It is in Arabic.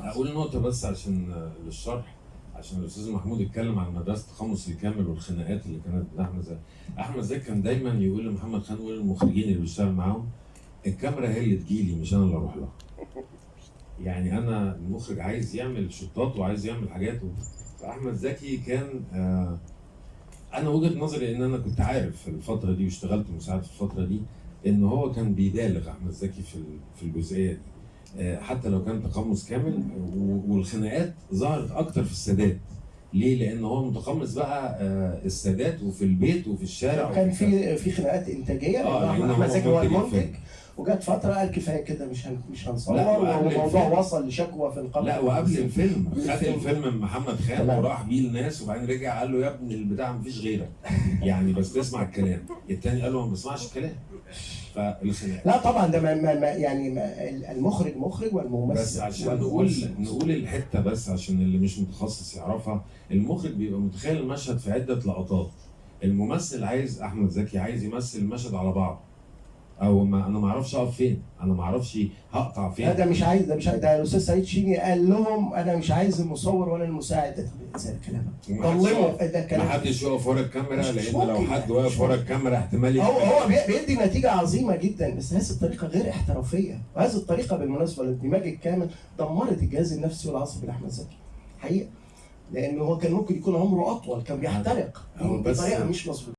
اقول نقطه بس عشان للشرح، عشان الاستاذ محمود اتكلم عن مدرسه التقمص الكامل والخناقات اللي كانت بين احمد زكي. احمد زكي كان دايما يقول لمحمد خان ويقول للمخرجين اللي بيشتغل معاهم: الكاميرا هي اللي تجيلي مش انا اللي اروح لها. يعني انا المخرج عايز يعمل شطات وعايز يعمل حاجات فاحمد زكي كان انا وجهه نظري ان انا كنت عارف في الفتره دي واشتغلت مساعد في الفتره دي ان هو كان بيبالغ احمد زكي في الجزئيه دي. حتى لو كان تقمص كامل، والخناقات ظهرت اكتر في السادات. ليه؟ لان هو متقمص بقى السادات وفي البيت وفي الشارع. كان في خناقات انتاجيه لان احمد زكي هو المنتج، وجت فتره قال كفايه كده مش هنصور، والموضوع وصل لشكوى في القبر. لا وقبل الفيلم خد الفيلم من محمد خان وراح بيه الناس، وبعدين رجع قال له: يا ابني البتاع مفيش غيرك يعني، بس تسمع الكلام. التاني قال له: ما بسمعش الكلام. فالخناق لا طبعا ده يعني المخرج مخرج والممثل. بس عشان نقول الحته، بس عشان اللي مش متخصص يعرفها. المخرج بيبقى متخيل المشهد في عده لقطات. الممثل عايز احمد زكي عايز يمثل المشهد على بعض، او انا ما اعرفش اقف فين، انا ما اعرفش هقطع فين. لا ده مش عايز، ده الاستاذ سعيد شيمي قال لهم: انا مش عايز المصور ولا المساعد. ده ازاي الكلام؟ ضلموا ده الكلام. ما حدش يقف ورا الكاميرا، لان لو حد واقف ورا الكاميرا احتمال هو بيدي نتيجه عظيمه جدا، بس هذه الطريقه غير احترافيه. وهذه الطريقه بالمناسبه للاندماج الكامل دمرت الجهاز النفسي والعصبي لاحمد زكي حقيقه، لانه هو كان ممكن يكون عمره اطول، كان بيحترق بطريقه مش مظبوطه.